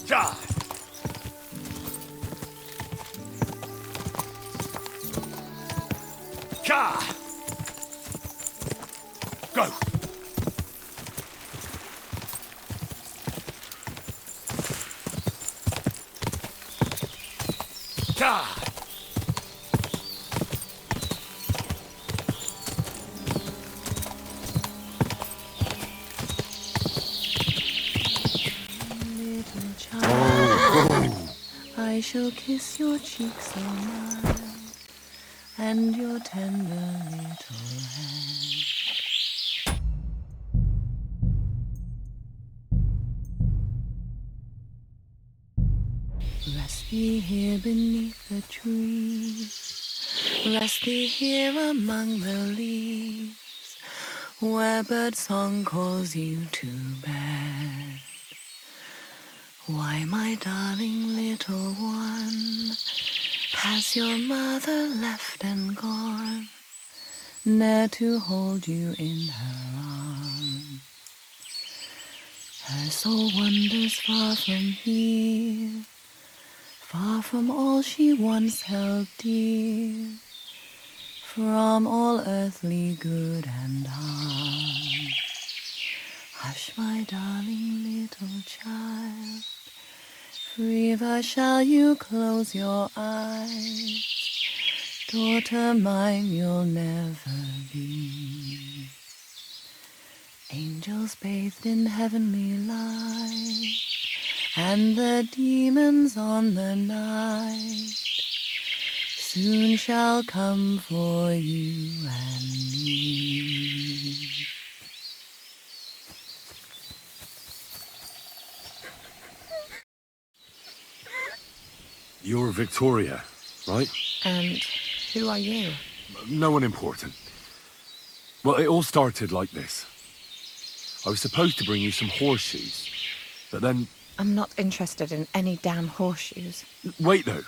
Ja! Ja! Go! Ja! Little child, I shall kiss your cheeks so mild, and your tender little hand. Rest thee here beneath the trees, rest thee here among the leaves, where bird song calls you to bed. Why, my darling little one, has your mother left and gone, ne'er to hold you in her arms? Her soul wanders far from here, far from all she once held dear, from all earthly good and harm. Hush, my darling little child, forever shall you close your eyes. Daughter mine, you'll never be. Angels bathed in heavenly light, and the demons on the night soon shall come for you and me. You're Victoria, right? And who are you? No one important. Well, it all started like this. I was supposed to bring you some horseshoes, but then... I'm not interested in any damn horseshoes. Wait, though.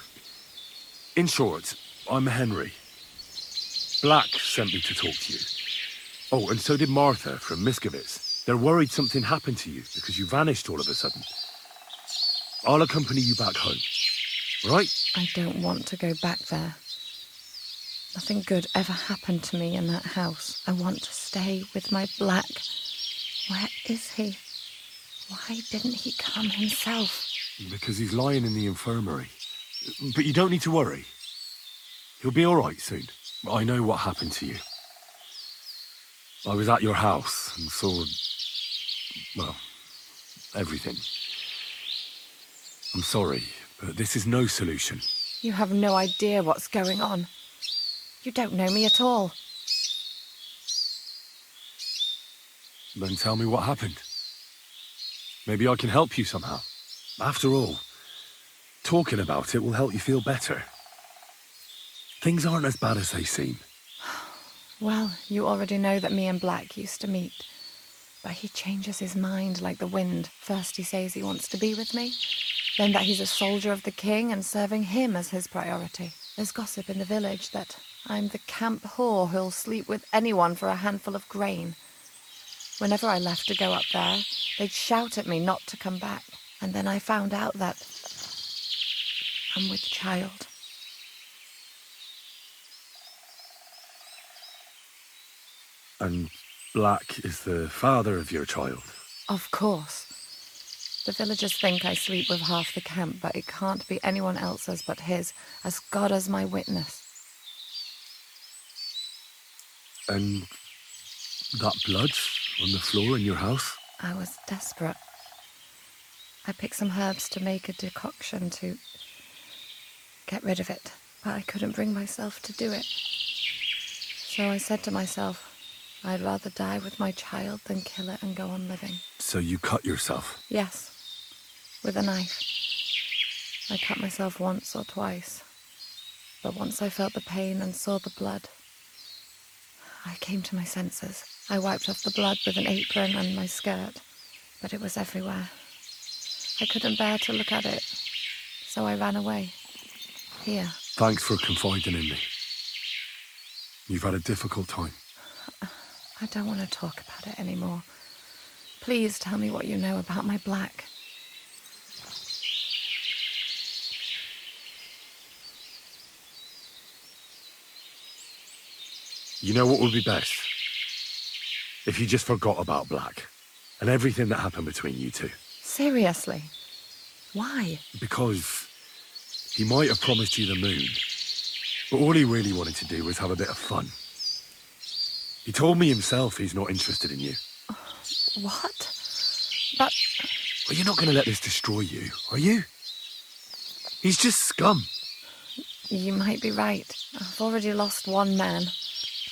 In short, I'm Henry. Black sent me to talk to you. Oh, and so did Martha from Miskovitz. They're worried something happened to you because you vanished all of a sudden. I'll accompany you back home, right? I don't want to go back there. Nothing good ever happened to me in that house. I want to stay with my Black. Where is he? Why didn't he come himself? Because he's lying in the infirmary. But you don't need to worry. He'll be all right soon. I know what happened to you. I was at your house and saw... well, everything. I'm sorry, but this is no solution. You have no idea what's going on. You don't know me at all. Then tell me what happened. Maybe I can help you somehow. After all, talking about it will help you feel better. Things aren't as bad as they seem. Well, you already know that me and Black used to meet. But he changes his mind like the wind. First he says he wants to be with me, then that he's a soldier of the king and serving him as his priority. There's gossip in the village that I'm the camp whore who'll sleep with anyone for a handful of grain. Whenever I left to go up there, they'd shout at me not to come back. And then I found out that I'm with child. And Black is the father of your child? Of course. The villagers think I sleep with half the camp, but it can't be anyone else's but his, as God is my witness. And that blood on the floor in your house? I was desperate. I picked some herbs to make a decoction to get rid of it, but I couldn't bring myself to do it. So I said to myself, I'd rather die with my child than kill it and go on living. So you cut yourself? Yes, with a knife. I cut myself once or twice, but once I felt the pain and saw the blood, I came to my senses. I wiped off the blood with an apron and my skirt, but it was everywhere. I couldn't bear to look at it, so I ran away. Here. Thanks for confiding in me. You've had a difficult time. I don't want to talk about it anymore. Please tell me what you know about my Black. You know what would be best? If you just forgot about Black and everything that happened between you two. Seriously? Why? Because he might have promised you the moon, but all he really wanted to do was have a bit of fun. He told me himself he's not interested in you. What? But... Well, you're not going to let this destroy you, are you? He's just scum. You might be right. I've already lost one man.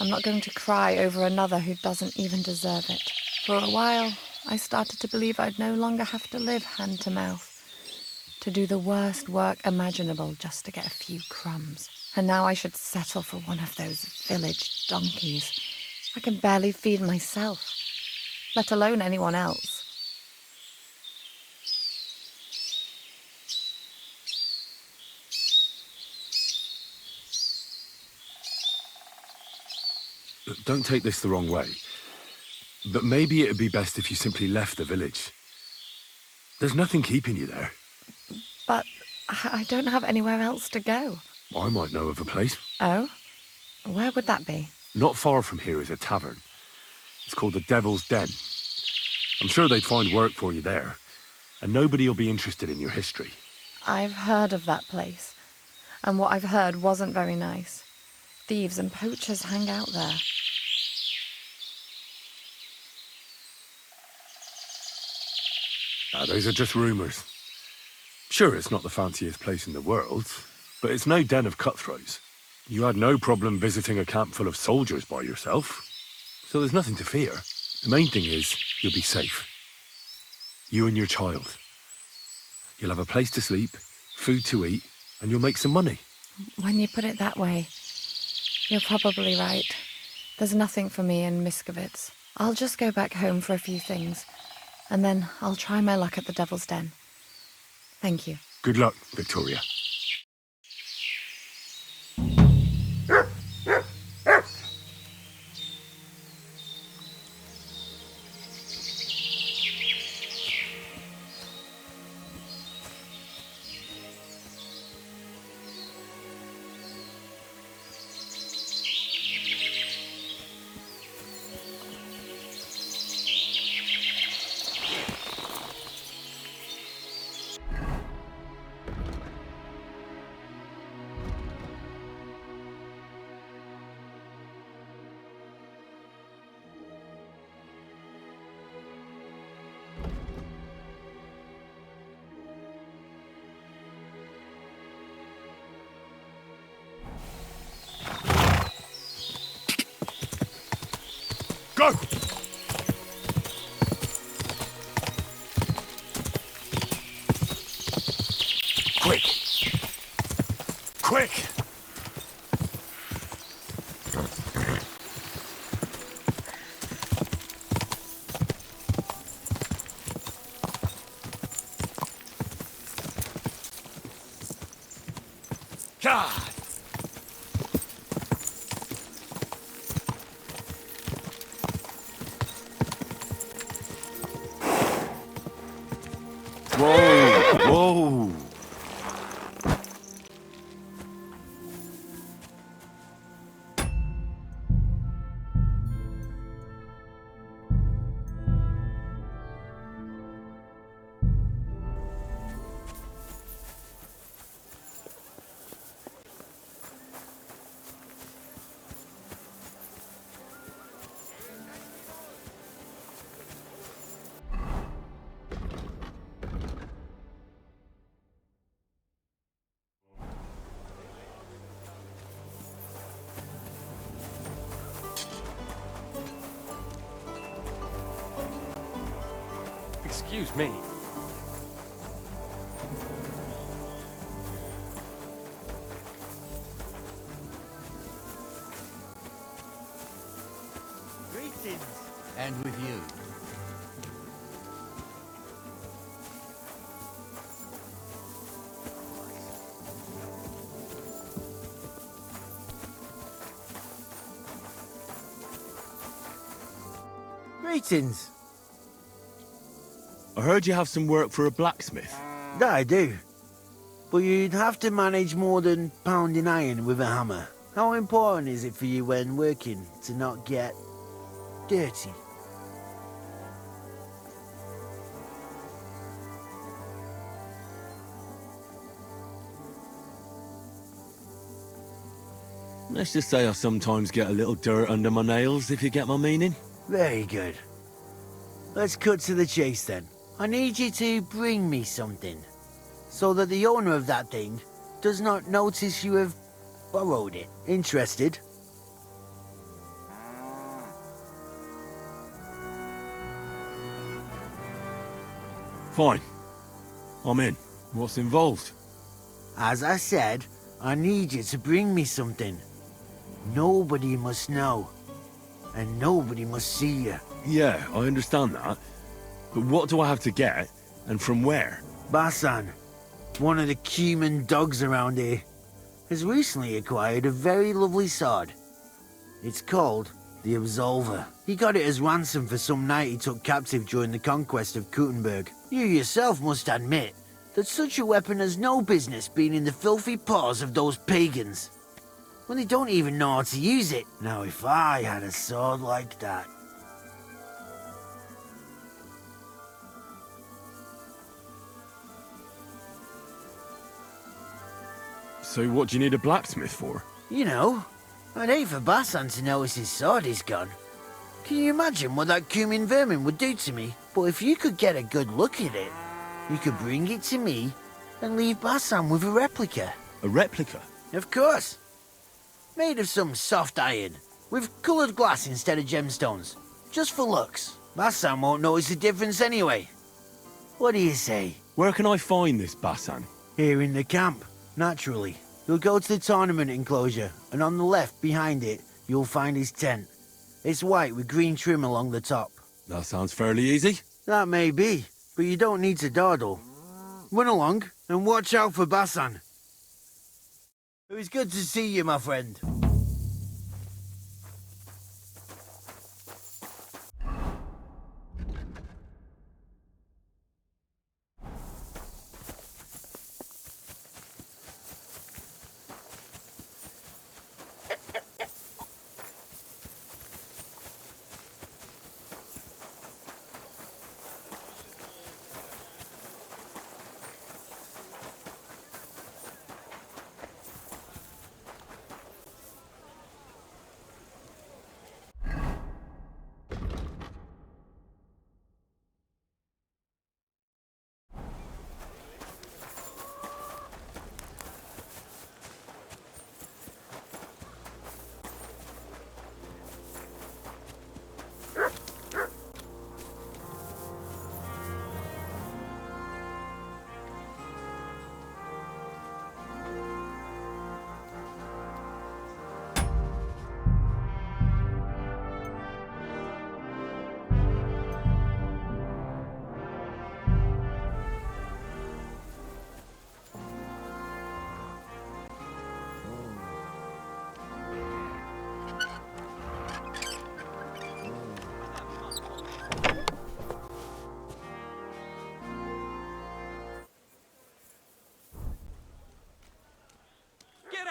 I'm not going to cry over another who doesn't even deserve it. For a while, I started to believe I'd no longer have to live hand to mouth, to do the worst work imaginable just to get a few crumbs. And now I should settle for one of those village donkeys. I can barely feed myself, let alone anyone else. Don't take this the wrong way, but maybe it'd be best if you simply left the village. There's nothing keeping you there. But I don't have anywhere else to go. I might know of a place. Oh? Where would that be? Not far from here is a tavern. It's called the Devil's Den. I'm sure they'd find work for you there, and nobody will be interested in your history. I've heard of that place, and what I've heard wasn't very nice. Thieves and poachers hang out there. Those are just rumours. Sure, it's not the fanciest place in the world, but it's no den of cutthroats. You had no problem visiting a camp full of soldiers by yourself, so there's nothing to fear. The main thing is, you'll be safe. You and your child. You'll have a place to sleep, food to eat, and you'll make some money. When you put it that way, you're probably right. There's nothing for me in Miskovitz. I'll just go back home for a few things, and then I'll try my luck at the Devil's Den. Thank you. Good luck, Victoria. Go! Quick! Quick! God! Whoa! Whoa! Excuse me. Greetings. And with you. Greetings. I heard you have some work for a blacksmith. That I do. But you'd have to manage more than pounding iron with a hammer. How important is it for you when working to not get dirty? Let's just say I sometimes get a little dirt under my nails, if you get my meaning. Very good. Let's cut to the chase then. I need you to bring me something, so that the owner of that thing does not notice you have borrowed it. Interested? Fine. I'm in. What's involved? As I said, I need you to bring me something. Nobody must know, and nobody must see you. Yeah, I understand that. But what do I have to get, and from where? Basan, one of the Cuman dogs around here, has recently acquired a very lovely sword. It's called the Absolver. He got it as ransom for some knight he took captive during the conquest of Kuttenberg. You yourself must admit that such a weapon has no business being in the filthy paws of those pagans, when they don't even know how to use it. Now if I had a sword like that... So what do you need a blacksmith for? You know, I'd hate for Basan to notice his sword is gone. Can you imagine what that Cumin vermin would do to me? But if you could get a good look at it, you could bring it to me and leave Basan with a replica. A replica? Of course. Made of some soft iron, with coloured glass instead of gemstones. Just for looks. Basan won't notice the difference anyway. What do you say? Where can I find this Basan? Here in the camp, naturally. You'll go to the tournament enclosure, and on the left behind it, you'll find his tent. It's white with green trim along the top. That sounds fairly easy. That may be, but you don't need to dawdle. Run along, and watch out for Basan. It was good to see you, my friend.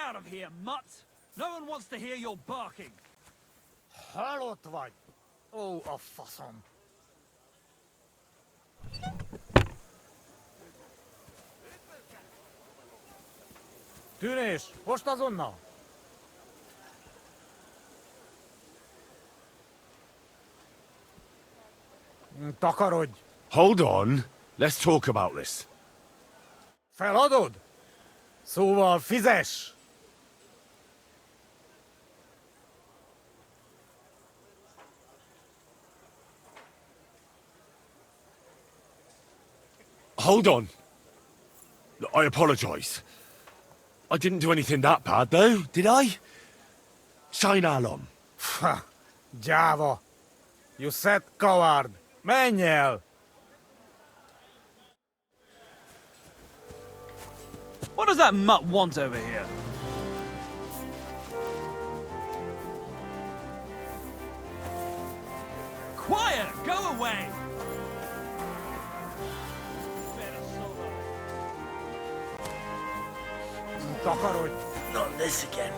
Out of here, mutt! No one wants to hear your barking. Hallo, тварь! Oh, a façon. Tűnés, most azonnal! Takarodj! Hold on. Let's talk about this. Feladod? Szóval fizes! Hold on. I apologize. I didn't do anything that bad, though, did I? Sajnálom. Gyáva! You said coward! Menj el! What does that mutt want over here? Quiet! Go away! Not this again.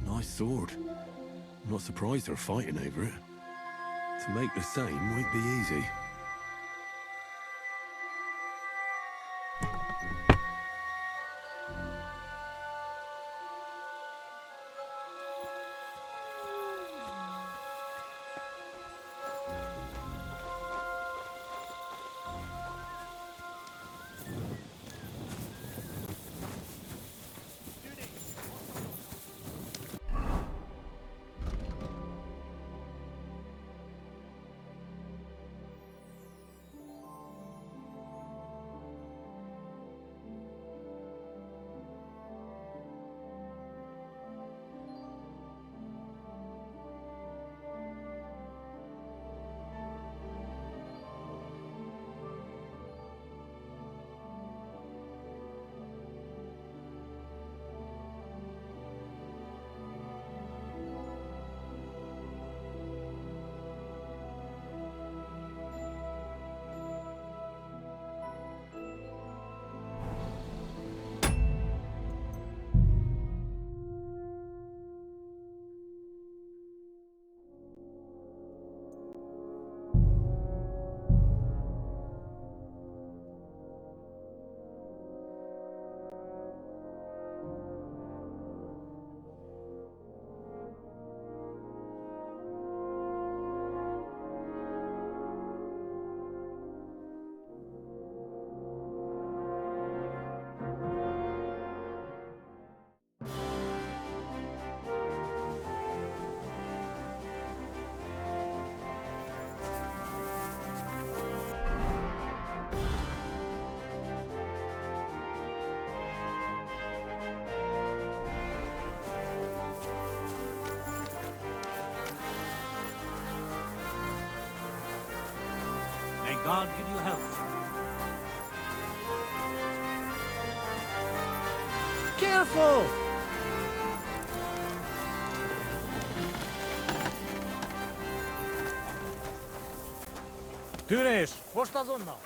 Nice sword. I'm not surprised they're fighting over it. To make the same won't be easy. May God give you health. Careful! Tűnés! Most azonnal!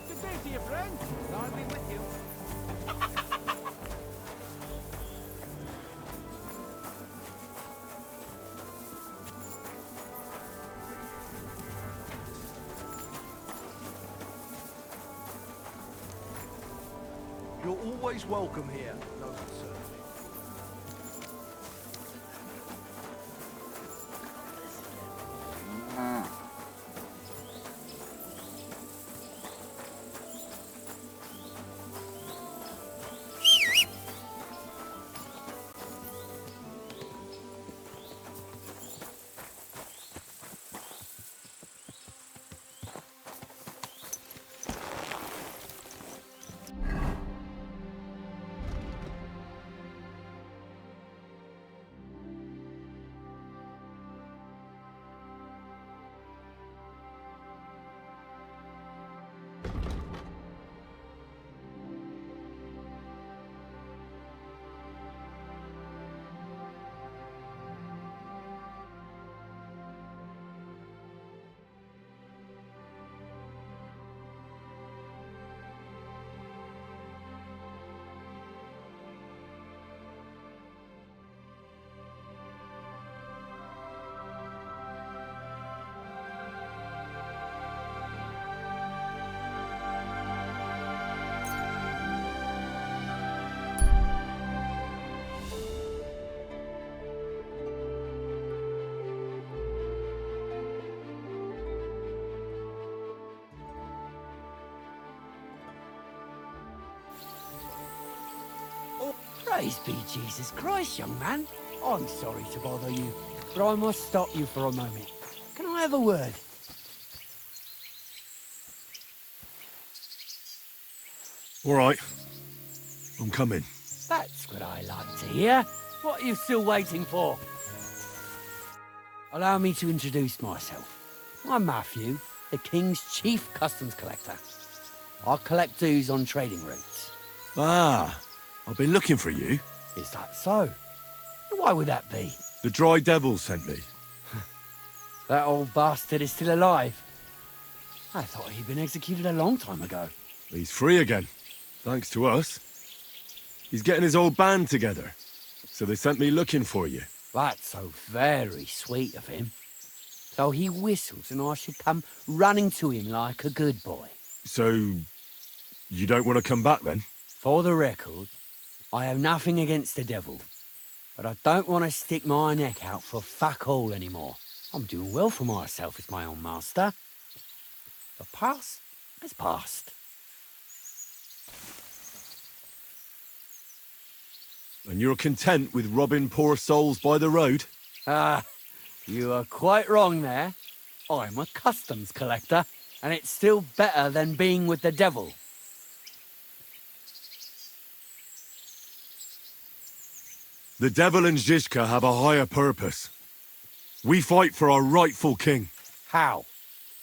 Good day to you, friend! God be with you. You're always welcome here, noble sir. Praise be Jesus Christ, young man. I'm sorry to bother you, but I must stop you for a moment. Can I have a word? All right. I'm coming. That's what I like to hear. What are you still waiting for? Allow me to introduce myself. I'm Matthew, the King's Chief Customs Collector. I collect dues on trading routes. Ah, I've been looking for you. Is that so? Why would that be? The Dry Devil sent me. That old bastard is still alive. I thought he'd been executed a long time ago. He's free again, thanks to us. He's getting his old band together, so they sent me looking for you. That's so very sweet of him. So he whistles and I should come running to him like a good boy. So, you don't want to come back then? For the record, I have nothing against the devil, but I don't want to stick my neck out for fuck all anymore. I'm doing well for myself as my own master. The past has passed. And you're content with robbing poor souls by the road? Ah, you are quite wrong there. I'm a customs collector, and it's still better than being with the devil. The devil and Zizka have a higher purpose. We fight for our rightful king. How?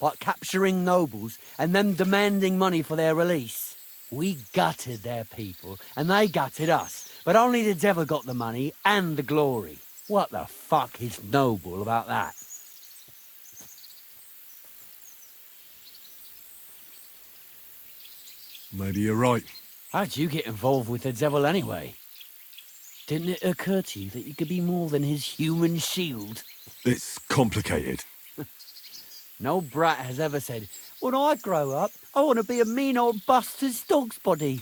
By capturing nobles and then demanding money for their release. We gutted their people, and they gutted us. But only the devil got the money and the glory. What the fuck is noble about that? Maybe you're right. How'd you get involved with the devil anyway? Didn't it occur to you that you could be more than his human shield? It's complicated. No brat has ever said, when I grow up, I want to be a mean old bastard's dog's body.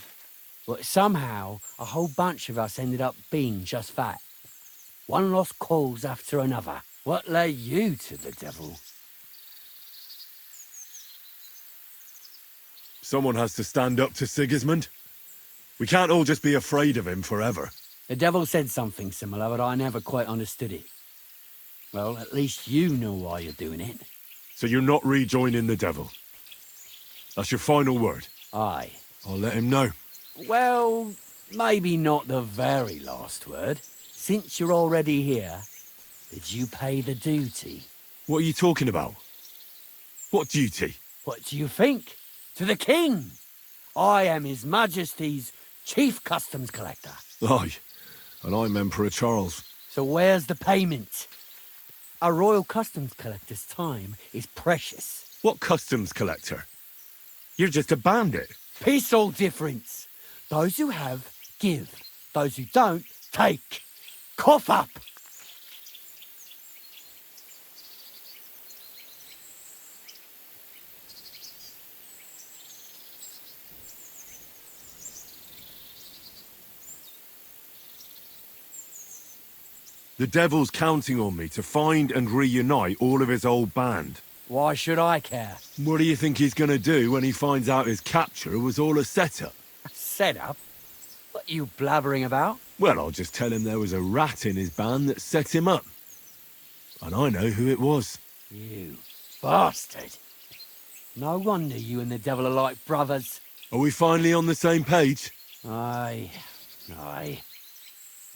But somehow, a whole bunch of us ended up being just that. One lost cause after another. What led you to the devil? Someone has to stand up to Sigismund. We can't all just be afraid of him forever. The devil said something similar, but I never quite understood it. Well, at least you know why you're doing it. So you're not rejoining the devil? That's your final word? Aye. I'll let him know. Well, maybe not the very last word. Since you're already here, did you pay the duty? What are you talking about? What duty? What do you think? To the king! I am His Majesty's Chief Customs Collector. Aye, and I'm Emperor Charles. So where's the payment? A royal customs collector's time is precious. What customs collector? You're just a bandit. Peace all difference. Those who have, give. Those who don't, take. Cough up! The devil's counting on me to find and reunite all of his old band. Why should I care? What do you think he's gonna do when he finds out his capture was all a setup? Set up? What are you blabbering about? Well, I'll just tell him there was a rat in his band that set him up. And I know who it was. You bastard. No wonder you and the devil are like brothers. Are we finally on the same page? Aye.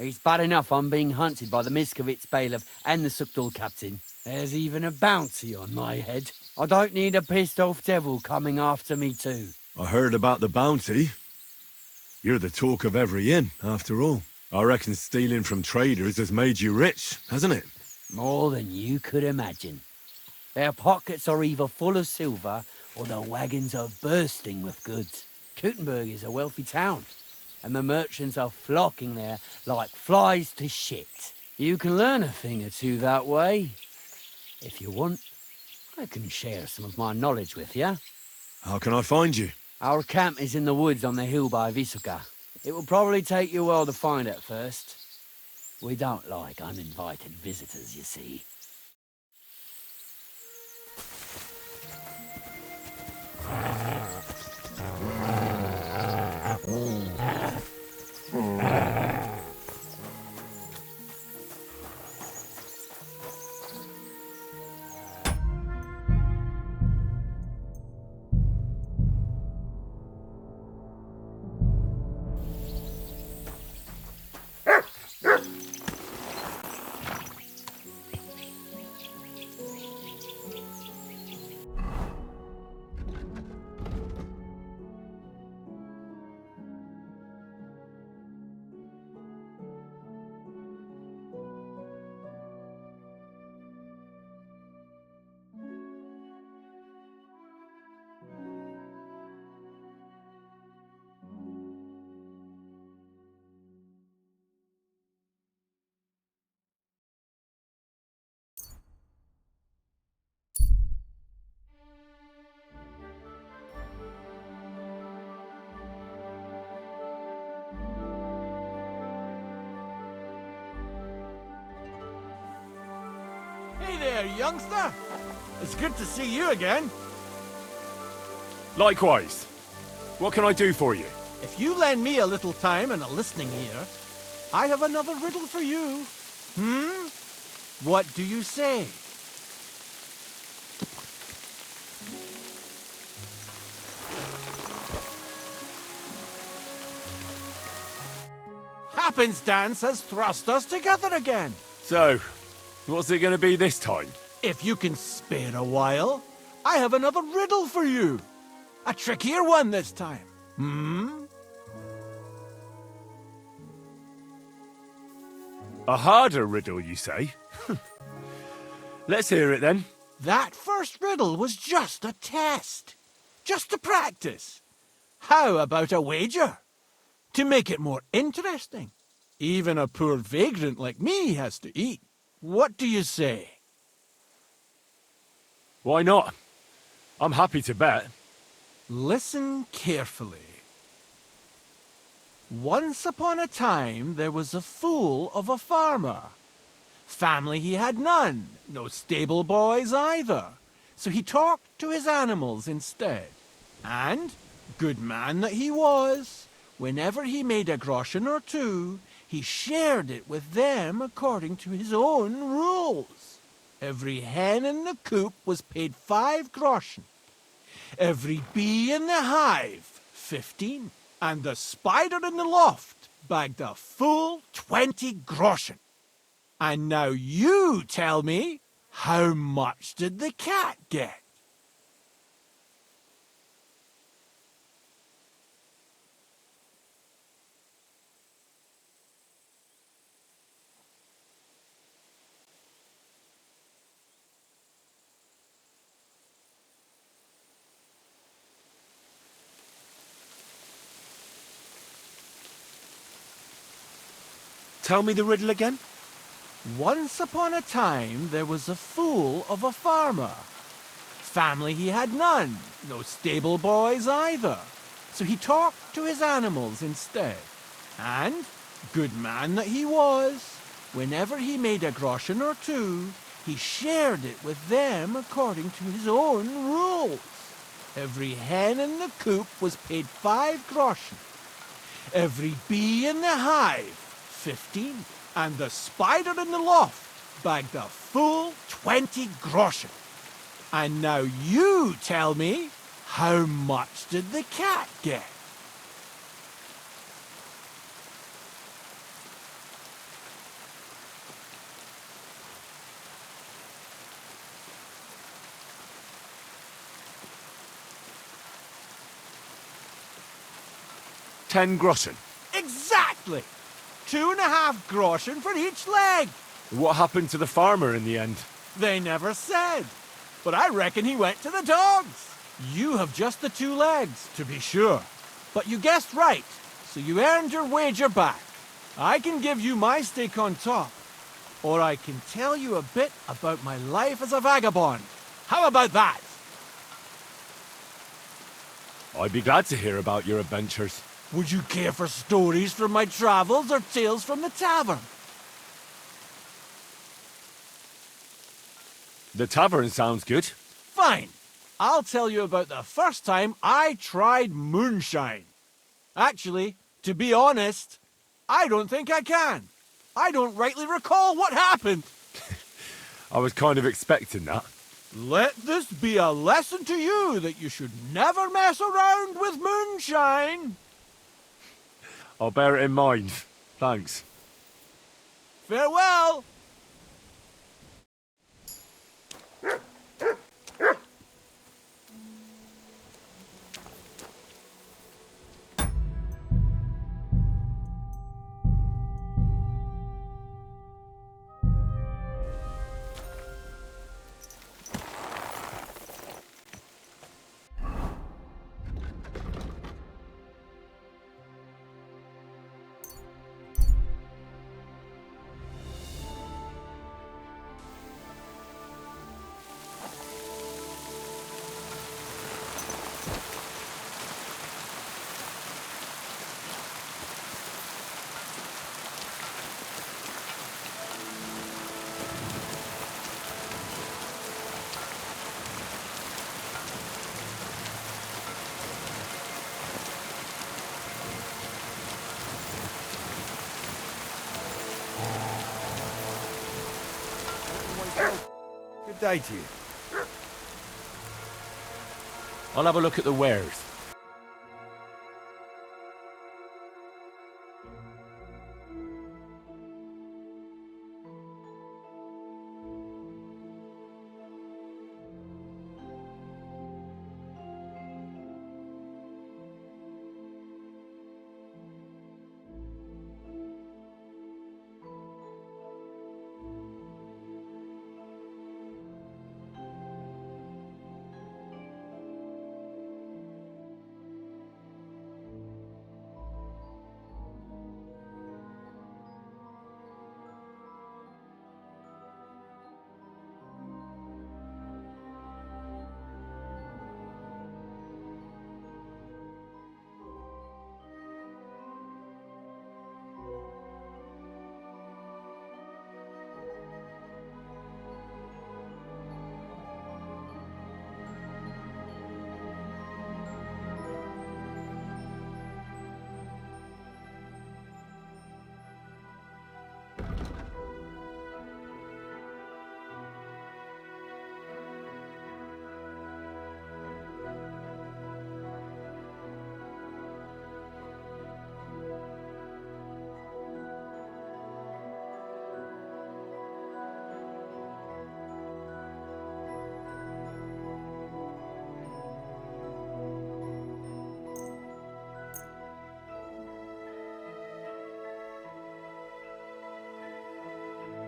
It's bad enough I'm being hunted by the Miskovitz bailiff and the Sukdal captain. There's even a bounty on my head. I don't need a pissed-off devil coming after me too. I heard about the bounty. You're the talk of every inn, after all. I reckon stealing from traders has made you rich, hasn't it? More than you could imagine. Their pockets are either full of silver or their wagons are bursting with goods. Kuttenberg is a wealthy town, and the merchants are flocking there like flies to shit. You can learn a thing or two that way. If you want, I can share some of my knowledge with you. How can I find you? Our camp is in the woods on the hill by Visuka. It will probably take you a while to find it first. We don't like uninvited visitors, you see. there, youngster. It's good to see you again. Likewise. What can I do for you? If you lend me a little time and a listening ear, I have another riddle for you. What do you say? Happenstance has thrust us together again. So, what's it going to be this time? If you can spare a while, I have another riddle for you. A trickier one this time. A harder riddle, you say? Let's hear it then. That first riddle was just a test. Just to practice. How about a wager? To make it more interesting. Even a poor vagrant like me has to eat. What do you say? Why not? I'm happy to bet. Listen carefully. Once upon a time, there was a fool of a farmer. Family he had none, no stable boys either. So he talked to his animals instead. And, good man that he was, whenever he made a groschen or two, he shared it with them according to his own rules. Every hen in the coop was paid 5 groschen. Every bee in the hive, 15. And the spider in the loft bagged a full 20 groschen. And now you tell me, how much did the cat get? Tell me the riddle again. Once upon a time, there was a fool of a farmer. Family he had none, no stable boys either. So he talked to his animals instead. And, good man that he was, whenever he made a groschen or two, he shared it with them according to his own rules. Every hen in the coop was paid 5 groschen. Every bee in the hive, 15. And the spider in the loft bagged a full 20 groschen. And now you tell me, how much did the cat get? $10 groschen. Exactly! 2.5 groschen for each leg. What happened to the farmer in the end? They never said. But I reckon he went to the dogs. You have just the 2 legs, to be sure. But you guessed right, so you earned your wager back. I can give you my stake on top, or I can tell you a bit about my life as a vagabond. How about that? I'd be glad to hear about your adventures. Would you care for stories from my travels or tales from the tavern? The tavern sounds good. Fine. I'll tell you about the first time I tried moonshine. Actually, to be honest, I don't think I can. I don't rightly recall what happened. I was kind of expecting that. Let this be a lesson to you that you should never mess around with moonshine. I'll bear it in mind. Thanks. Farewell. Good day to you. I'll have a look at the wares.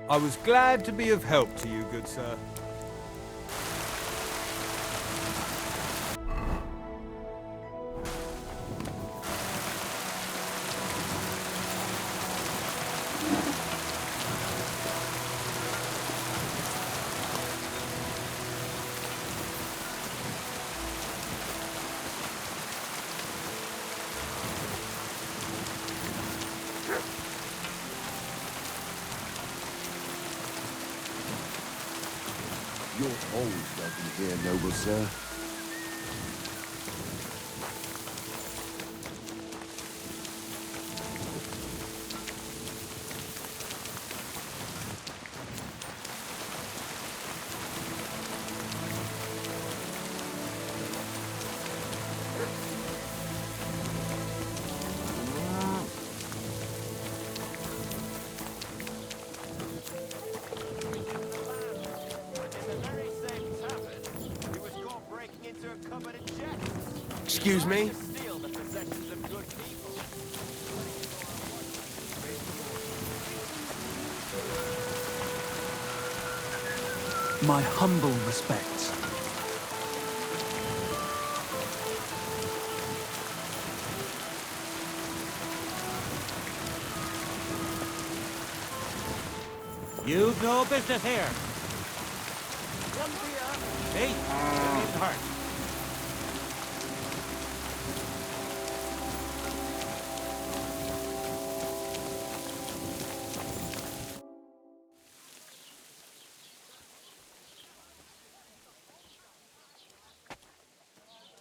I was glad to be of help to you, good sir. You're always welcome here, noble sir. Excuse me? My humble respects. You've no business here. Hey, give me the heart.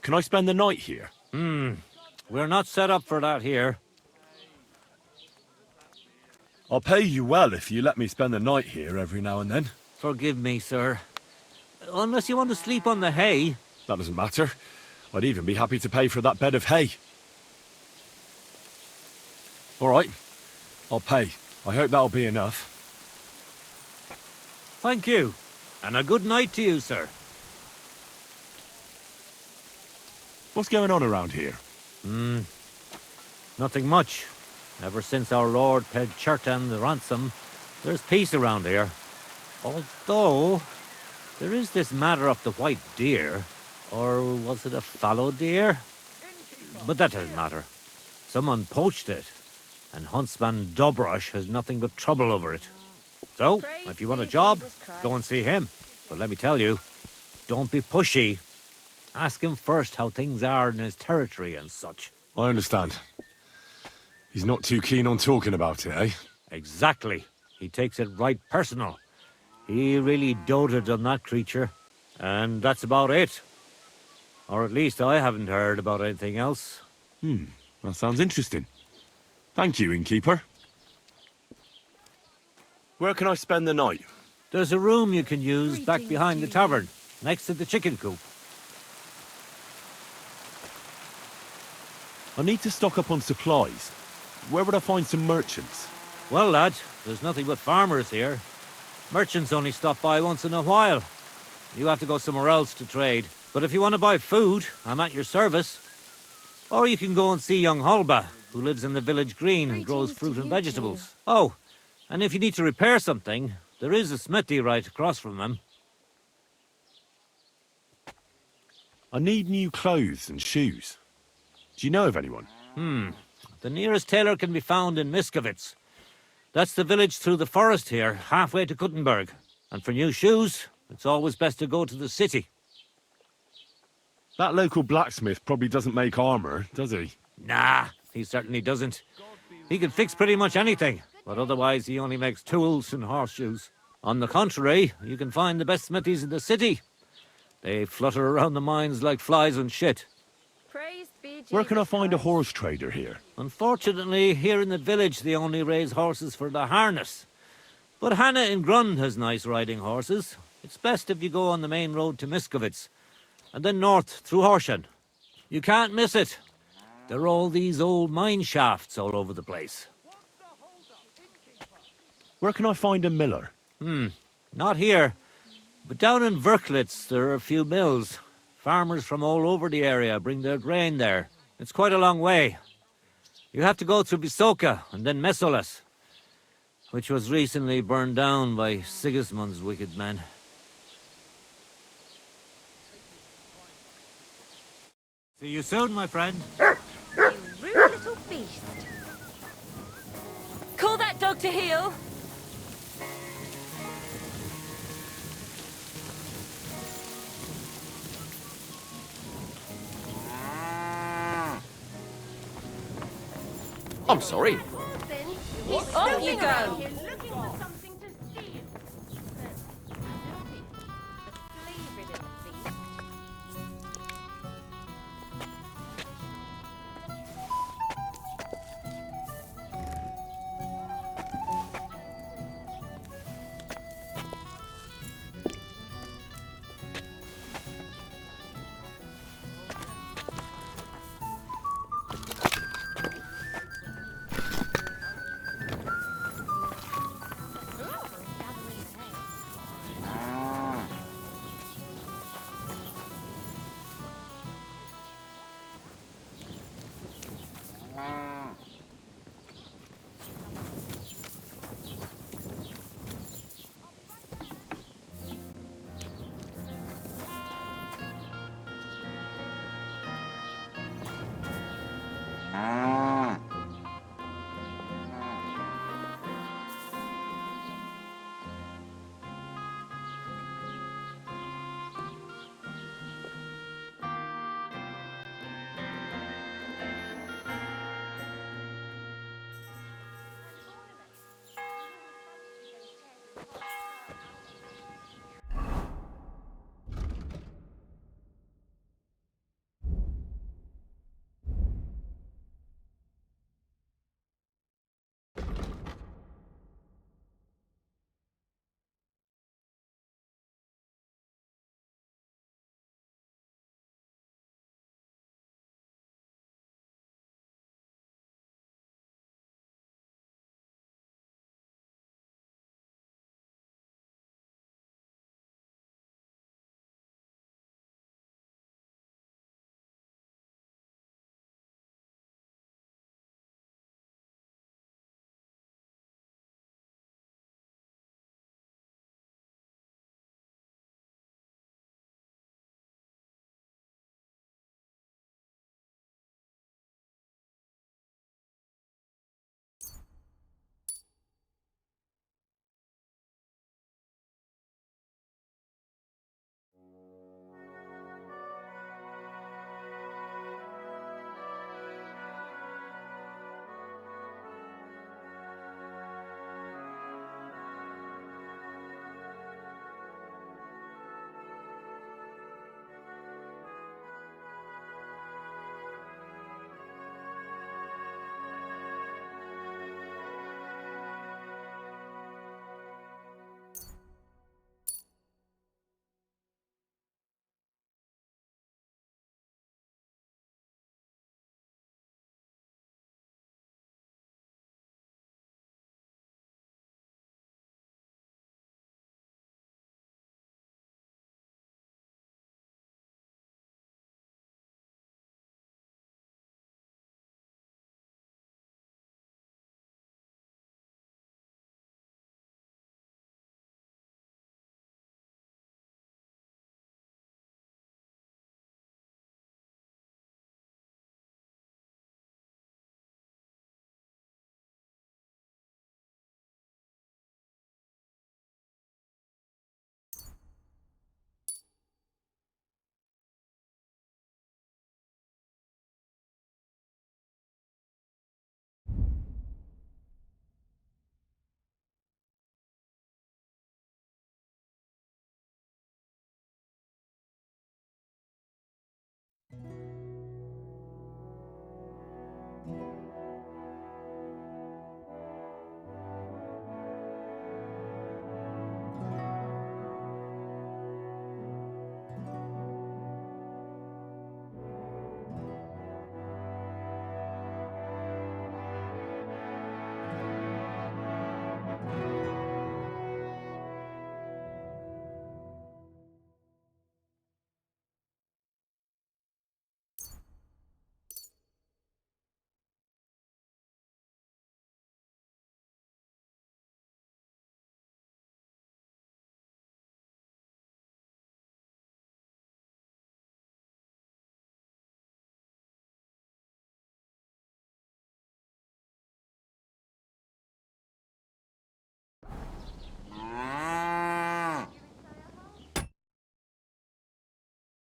Can I spend the night here? We're not set up for that here. I'll pay you well if you let me spend the night here every now and then. Forgive me, sir. Unless you want to sleep on the hay. That doesn't matter. I'd even be happy to pay for that bed of hay. All right, I'll pay. I hope that'll be enough. Thank you. And a good night to you, sir. What's going on around here? Nothing much. Ever since our lord paid Chertan the ransom, there's peace around here. Although, there is this matter of the white deer. Or was it a fallow deer? But that doesn't matter. Someone poached it, and Huntsman Dobrush has nothing but trouble over it. So, if you want a job, go and see him. But let me tell you, don't be pushy. Ask him first how things are in his territory and such. I understand. He's not too keen on talking about it, eh? Exactly. He takes it right personal. He really doted on that creature. And that's about it. Or at least I haven't heard about anything else. That sounds interesting. Thank you, innkeeper. Where can I spend the night? There's a room you can use back Greetings behind to the you. tavern, next to the chicken coop. I need to stock up on supplies. Where would I find some merchants? Well, lad, there's nothing but farmers here. Merchants only stop by once in a while. You have to go somewhere else to trade. But if you want to buy food, I'm at your service. Or you can go and see young Holba, who lives in the village green and grows Greetings fruit to and you vegetables. Oh, and if you need to repair something, there is a smithy right across from him. I need new clothes and shoes. Do you know of anyone? The nearest tailor can be found in Miskovitz. That's the village through the forest here, halfway to Kuttenberg. And for new shoes, it's always best to go to the city. That local blacksmith probably doesn't make armor, does he? Nah, he certainly doesn't. He can fix pretty much anything, but otherwise he only makes tools and horseshoes. On the contrary, you can find the best smithies in the city. They flutter around the mines like flies and shit. Praise be Where can I Jesus find a Christ. horse trader here? Unfortunately, here in the village they only raise horses for the harness. But Hannah in Grund has nice riding horses. It's best if you go on the main road to Miskovitz, and then north through Horshan. You can't miss it. There are all these old mine shafts all over the place. Where can I find a miller? Not here, but down in Verklitz there are a few mills. Farmers from all over the area bring their grain there. It's quite a long way. You have to go through Bisoka and then Mesolas, which was recently burned down by Sigismund's wicked men. See you soon, my friend. You rude little beast. Call that dog to heel. I'm sorry. Off you go.